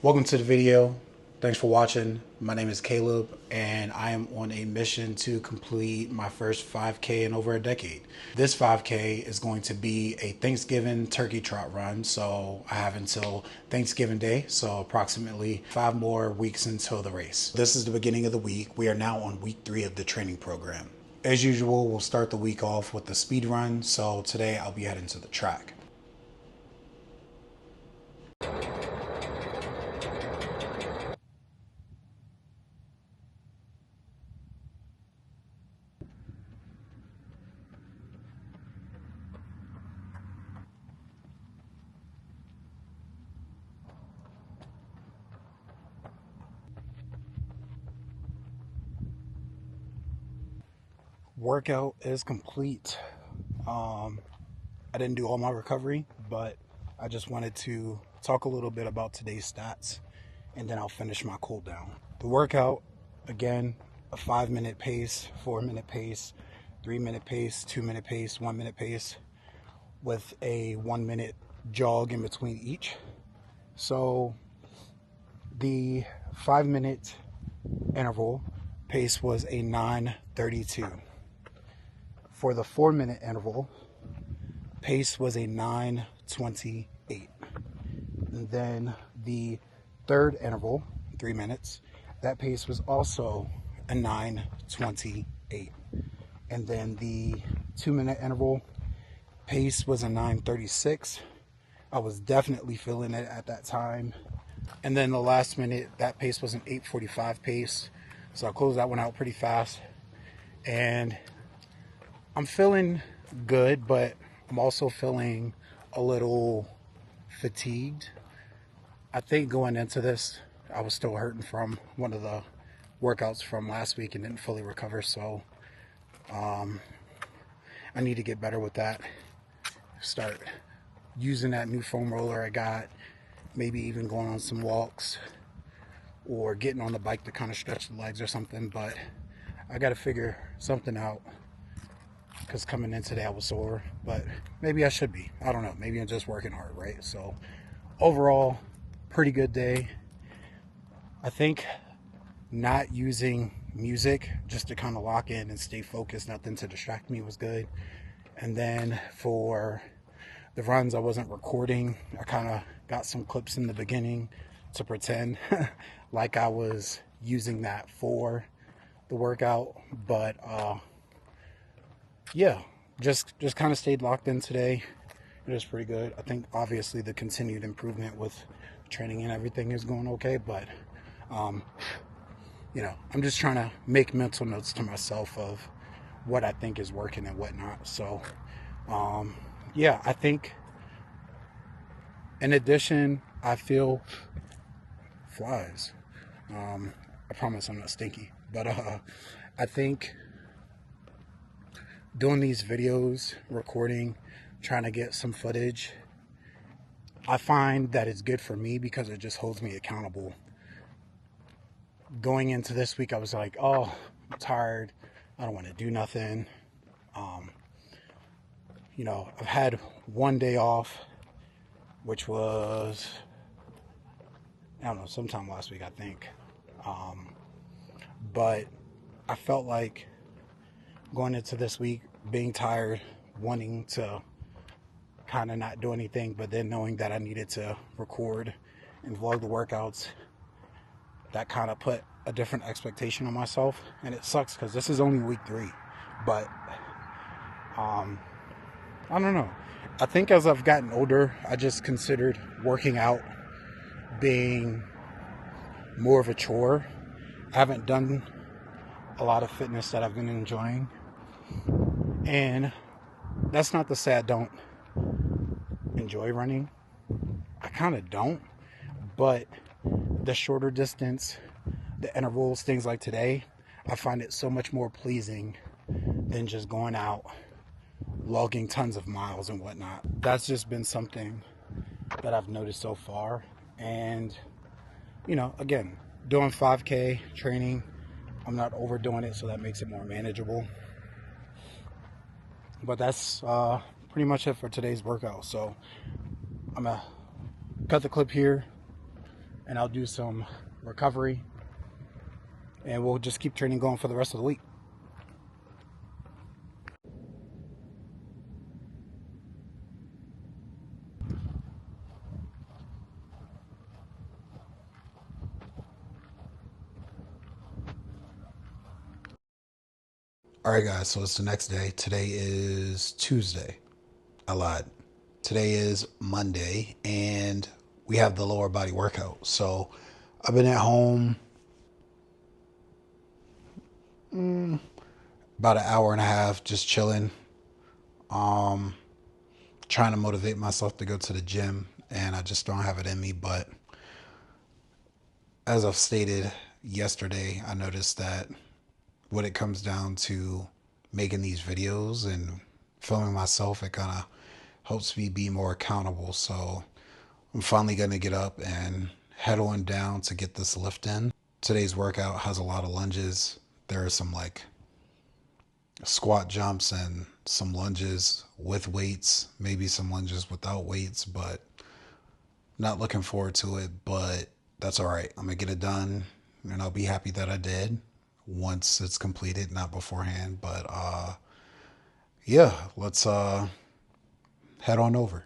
Welcome to the video. Thanks for watching. My name is Caleb and I am on a mission to complete my first 5K in over a decade. This 5K is going to be a Thanksgiving turkey trot run. So I have until Thanksgiving Day, so approximately 5 more weeks until the race. This is the beginning of the week. We are now on week 3 of the training program. As usual, we'll start the week off with the speed run. So today I'll be heading to the track. Workout is complete. I didn't do all my recovery, but I just wanted to talk a little bit about today's stats and then I'll finish my cool down. The workout, again, a 5-minute pace, 4-minute pace, 3-minute pace, 2-minute pace, 1-minute pace with a 1-minute jog in between each. So the 5-minute interval pace was a 9:32. For the 4-minute interval, pace was a 9:28. And then the third interval, 3 minutes, that pace was also a 9:28. And then the 2-minute interval pace was a 9:36. I was definitely feeling it at that time. And then the last minute, that pace was an 8:45 pace. So I closed that one out pretty fast. And I'm feeling good, but I'm also feeling a little fatigued. I think going into this, I was still hurting from one of the workouts from last week and didn't fully recover. So I need to get better with that. Start using that new foam roller I got. Maybe even going on some walks or getting on the bike to kind of stretch the legs or something. But I got to figure something out. Because coming in today I was sore, but maybe I should be. I don't know. Maybe I'm just working hard, right? So overall, pretty good day. I think not using music just to kind of lock in and stay focused, nothing to distract me, was good. And then for the runs, I wasn't recording. I kind of got some clips in the beginning to pretend like I was using that for the workout, but yeah, just kind of stayed locked in today. It was pretty good. I think obviously the continued improvement with training and everything is going okay, but I'm just trying to make mental notes to myself of what I think is working and whatnot. So yeah, I think in addition, I feel flies. I promise I'm not stinky, but I think doing these videos, recording, trying to get some footage, I find that it's good for me because it just holds me accountable. Going into this week, I was like, oh, I'm tired. I don't want to do nothing. I've had one day off, which was, I don't know, sometime last week, I think. But I felt like going into this week, being tired, wanting to kind of not do anything, but then knowing that I needed to record and vlog the workouts, that kind of put a different expectation on myself. And it sucks because this is only week 3, but I don't know. I think as I've gotten older, I just considered working out being more of a chore. I haven't done a lot of fitness that I've been enjoying. And that's not to say I don't enjoy running. I kind of don't. But the shorter distance, the intervals, things like today, I find it so much more pleasing than just going out, logging tons of miles and whatnot. That's just been something that I've noticed so far. And, again, doing 5K training, I'm not overdoing it, so that makes it more manageable. But that's pretty much it for today's workout. So I'm going to cut the clip here and I'll do some recovery, and we'll just keep training going for the rest of the week. All right, guys, so it's the next day. Today is Tuesday. I lied. Today is Monday, and we have the lower body workout. So I've been at home about an hour and a half, just chilling, trying to motivate myself to go to the gym, and I just don't have it in me. But as I've stated yesterday, I noticed that when it comes down to making these videos and filming myself, it kind of helps me be more accountable. So I'm finally going to get up and head on down to get this lift in. Today's workout has a lot of lunges. There are some like squat jumps and some lunges with weights, maybe some lunges without weights, but not looking forward to it. But that's all right. I'm going to get it done, and I'll be happy that I did once it's completed, not beforehand. But yeah, let's head on over.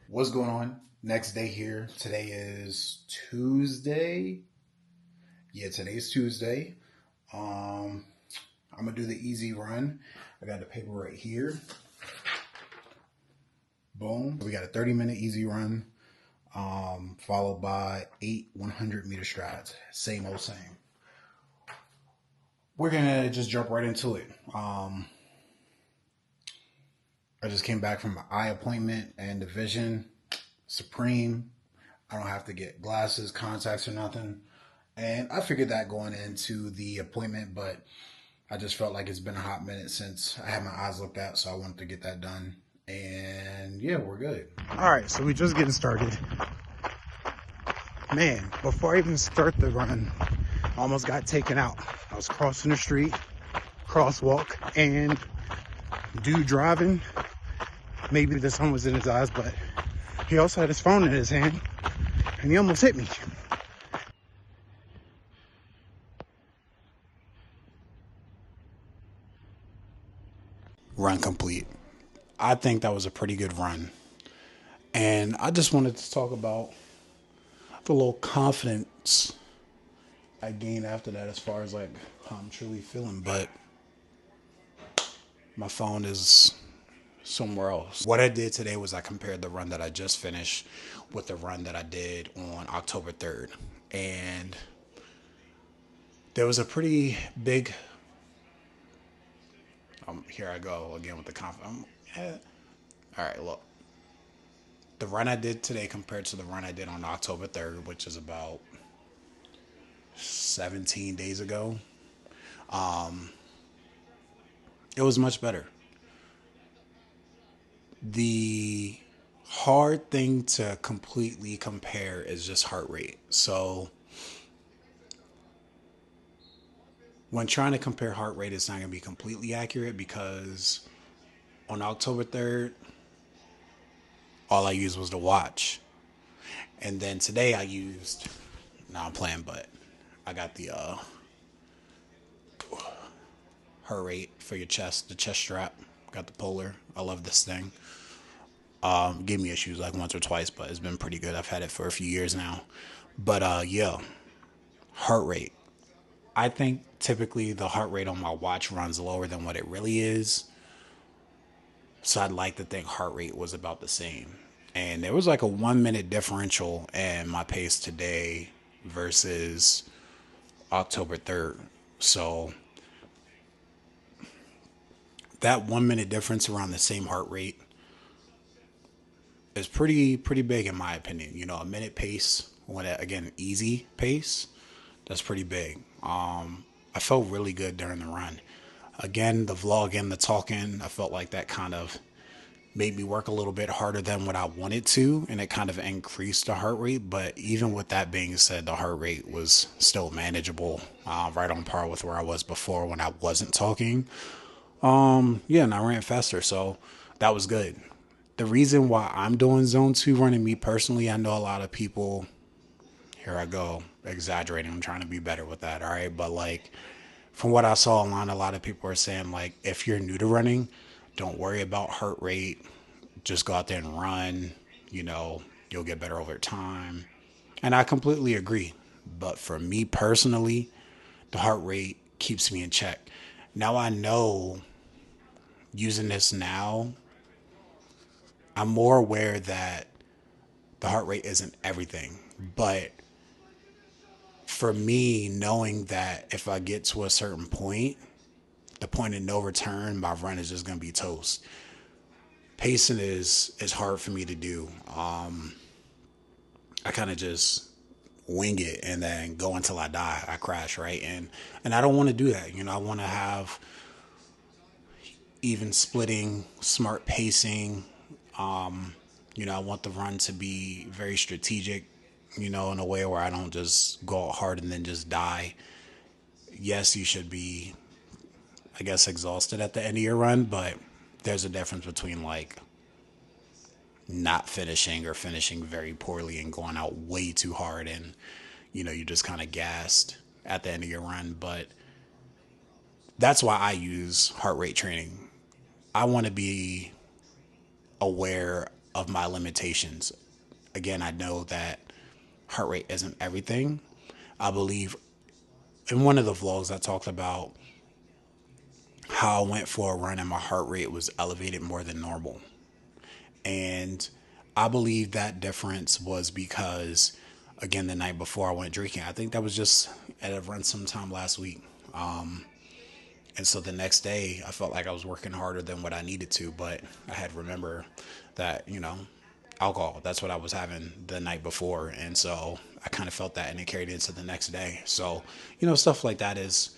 What's going on? Next day here. Today is Tuesday. Yeah, today's Tuesday. I'm gonna do the easy run. I got the paper right here. Boom. We got a 30-minute easy run, followed by 8 100-meter strides. Same old same. We're gonna just jump right into it. I just came back from an eye appointment and the vision supreme. I don't have to get glasses, contacts, or nothing. And I figured that going into the appointment, but I just felt like it's been a hot minute since I had my eyes looked at, so I wanted to get that done. And yeah, we're good. All right, so we're just getting started. Man, before I even start the run, I almost got taken out. I was crossing the street, crosswalk, and dude driving. Maybe the sun was in his eyes, but he also had his phone in his hand, and he almost hit me. Run complete. I think that was a pretty good run. And I just wanted to talk about the little confidence I gained after that, as far as like how I'm truly feeling. But my phone is somewhere else. What I did today was I compared the run that I just finished with the run that I did on October 3rd. And there was a pretty big, here I go again with the confidence. All right, look. The run I did today compared to the run I did on October 3rd, which is about 17 days ago, it was much better. The hard thing to completely compare is just heart rate. So when trying to compare heart rate, it's not going to be completely accurate, because on October 3rd, all I used was the watch. And then today I used, now I'm playing, but I got the heart rate for your chest, the chest strap. Got the Polar. I love this thing. Gave me issues like once or twice, but it's been pretty good. I've had it for a few years now. But yeah, heart rate. I think typically the heart rate on my watch runs lower than what it really is. So I'd like to think heart rate was about the same. And there was like a 1 minute differential in my pace today versus October 3rd. So that 1 minute difference around the same heart rate is pretty big in my opinion. You know, a minute pace when again easy pace, that's pretty big. I felt really good during the run. Again, the vlogging, the talking, I felt like that kind of made me work a little bit harder than what I wanted to, and it kind of increased the heart rate. But even with that being said, the heart rate was still manageable, right on par with where I was before when I wasn't talking. Yeah, and I ran faster, so that was good. The reason why I'm doing zone two running, me personally, I know a lot of people, here I go, exaggerating. I'm trying to be better with that, all right? But like, from what I saw online, a lot of people are saying, like, if you're new to running, don't worry about heart rate. Just go out there and run. You know, you'll get better over time. And I completely agree. But for me personally, the heart rate keeps me in check. Now I know using this now, I'm more aware that the heart rate isn't everything. But for me, knowing that if I get to a certain point, the point of no return, my run is just gonna be toast. Pacing is hard for me to do. I kind of just wing it and then go until I die. I crash, right? And I don't want to do that. You know, I want to have even splitting, smart pacing. You know, I want the run to be very strategic, you know, in a way where I don't just go out hard and then just die. Yes, you should be, I guess, exhausted at the end of your run, but there's a difference between like not finishing or finishing very poorly and going out way too hard and you know you just kind of gassed at the end of your run. But that's why I use heart rate training. I want to be aware of my limitations. Again, I know that heart rate isn't everything. I believe in one of the vlogs I talked about how I went for a run and my heart rate was elevated more than normal. And I believe that difference was because, again, the night before I went drinking, I think that was just at a run sometime last week. And so the next day, I felt like I was working harder than what I needed to, but I had to remember that, you know, alcohol, that's what I was having the night before. And so I kind of felt that and it carried into the next day. So, you know, stuff like that is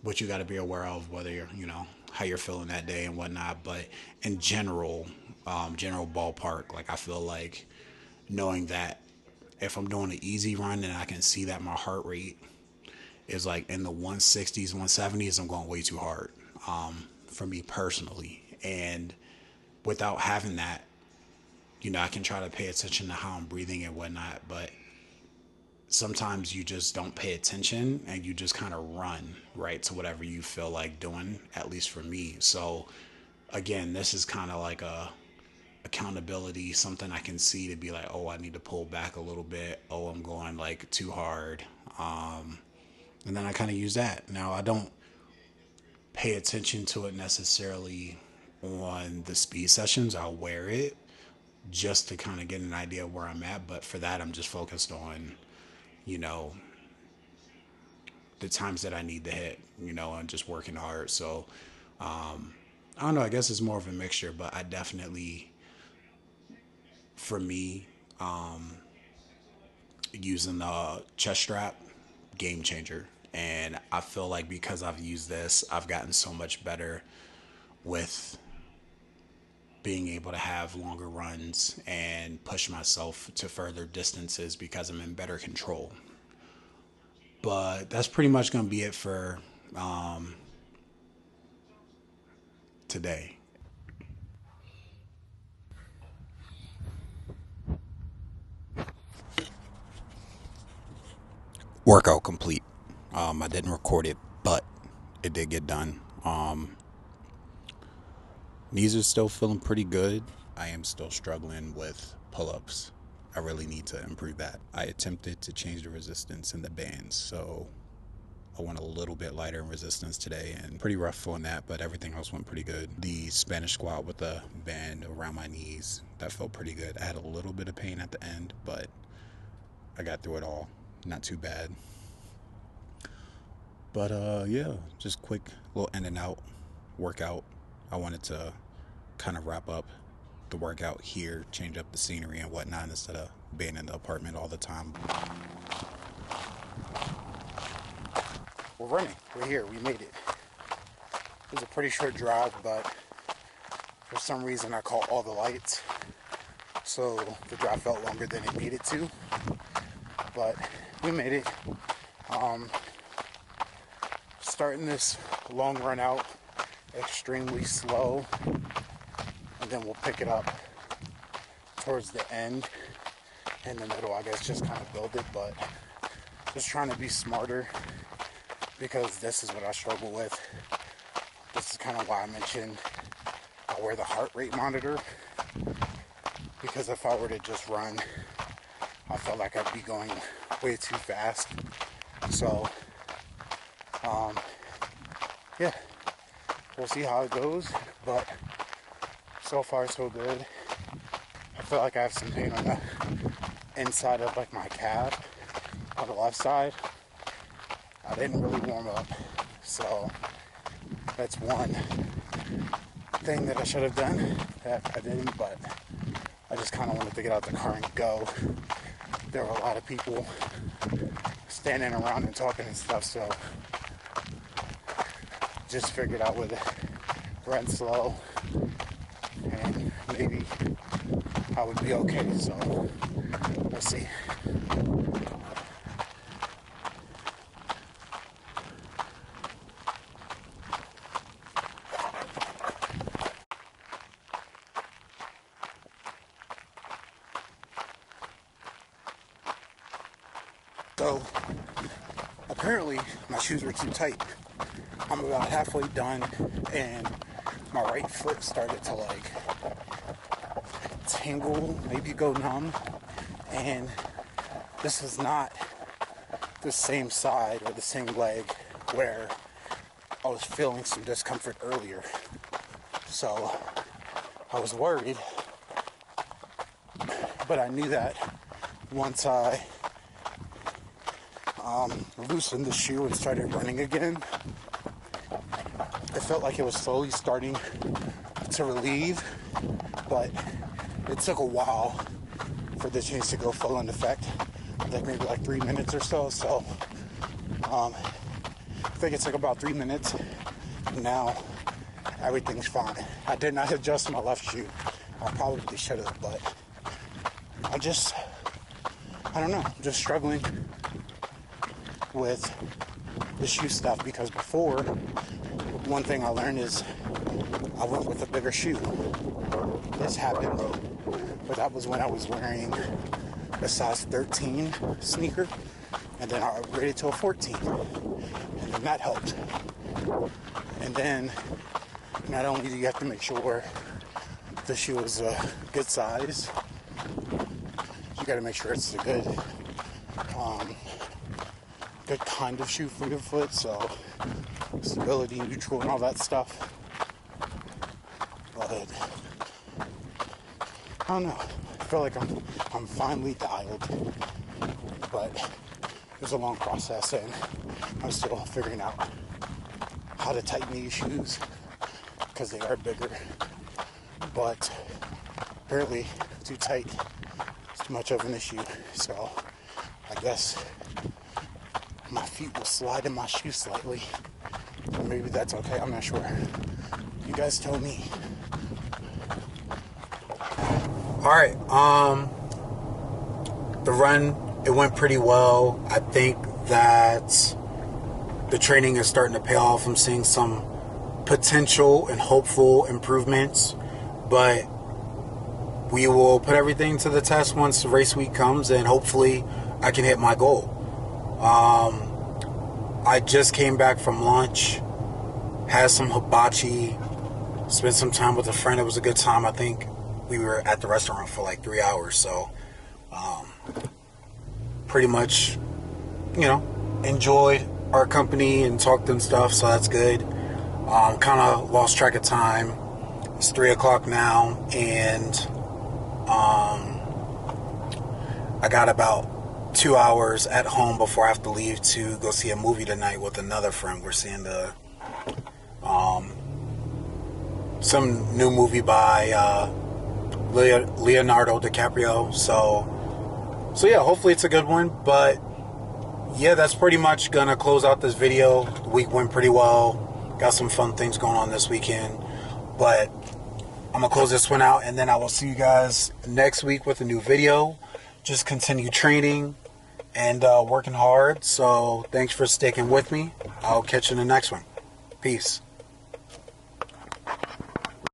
what you got to be aware of, whether you're, you know, how you're feeling that day and whatnot. But in general, general ballpark, like I feel like knowing that if I'm doing an easy run and I can see that my heart rate is like in the 160s, 170s, I'm going way too hard for me personally. And without having that, you know, I can try to pay attention to how I'm breathing and whatnot, but sometimes you just don't pay attention and you just kind of run right to whatever you feel like doing, at least for me. So again, this is kind of like a accountability, something I can see to be like, oh, I need to pull back a little bit. Oh, I'm going like too hard. And then I kind of use that. Now I don't pay attention to it necessarily on the speed sessions. I'll wear it just to kind of get an idea of where I'm at. But for that, I'm just focused on, you know, the times that I need to hit, you know, and just working hard. So I don't know, I guess it's more of a mixture, but I definitely, for me, using the chest strap, game changer. And I feel like because I've used this, I've gotten so much better with being able to have longer runs and push myself to further distances because I'm in better control. But that's pretty much going to be it for today. Workout complete. I didn't record it, but it did get done. Knees are still feeling pretty good. I am still struggling with pull ups. I really need to improve that. I attempted to change the resistance in the bands, so I went a little bit lighter in resistance today and pretty rough on that, but everything else went pretty good. The Spanish squat with the band around my knees, that felt pretty good. I had a little bit of pain at the end, but I got through it all. Not too bad. But yeah, just quick little in and out workout. I wanted to kind of wrap up the workout here, change up the scenery and whatnot instead of being in the apartment all the time. We're running. We're here. We made it. It was a pretty short drive, but for some reason I caught all the lights, so the drive felt longer than it needed to. But we made it. Starting this long run out extremely slow, and then we'll pick it up towards the end. In the middle, I guess, just kind of build it, but just trying to be smarter, because this is what I struggle with. This is kind of why I mentioned I wear the heart rate monitor, because if I were to just run, I felt like I'd be going way too fast. So yeah, we'll see how it goes, but so far so good. I feel like I have some pain on the inside of like my calf on the left side. I didn't really warm up, so that's one thing that I should have done that I didn't, but I just kind of wanted to get out the car and go. There were a lot of people standing around and talking and stuff, so just figured I would run slow and maybe I would be okay, so we'll see. So apparently my shoes were too tight. I'm about halfway done and my right foot started to like tingle, maybe go numb, and this is not the same side or the same leg where I was feeling some discomfort earlier. So I was worried, but I knew that once I loosened the shoe and started running again, it felt like it was slowly starting to relieve, but it took a while for the change to go full into effect. I think maybe like 3 minutes or so. So I think it took about 3 minutes. Now everything's fine. I did not adjust my left shoe. I probably should have, but I don't know, I'm just struggling with the shoe stuff, because before, one thing I learned is I went with a bigger shoe. This happened, but that was when I was wearing a size 13 sneaker, and then I upgraded to a 14, and then that helped. And then not only do you have to make sure the shoe is a good size, you got to make sure it's a good kind of shoe for your foot, so stability, neutral, and all that stuff. But I don't know. I feel like I'm finally dialed, but it was a long process, and I'm still figuring out how to tighten these shoes because they are bigger. But apparently, too tight is too much of an issue. So I guess my feet will slide in my shoes slightly. Or maybe that's okay. I'm not sure. You guys tell me. Alright, the run, it went pretty well. I think that the training is starting to pay off. I'm seeing some potential and hopeful improvements, but we will put everything to the test once the race week comes, and hopefully I can hit my goal. I just came back from lunch, had some hibachi, spent some time with a friend. It was a good time. I think we were at the restaurant for like 3 hours, so pretty much, enjoyed our company and talked and stuff, so that's good. Kind of lost track of time. It's 3 o'clock now, and I got about 2 hours at home before I have to leave to go see a movie tonight with another friend. We're seeing some new movie by Leonardo DiCaprio. So yeah, hopefully it's a good one. But yeah, that's pretty much gonna close out this video. The week went pretty well. Got some fun things going on this weekend. But I'm gonna close this one out, and then I will see you guys next week with a new video. Just continue training and working hard. So thanks for sticking with me. I'll catch you in the next one. Peace.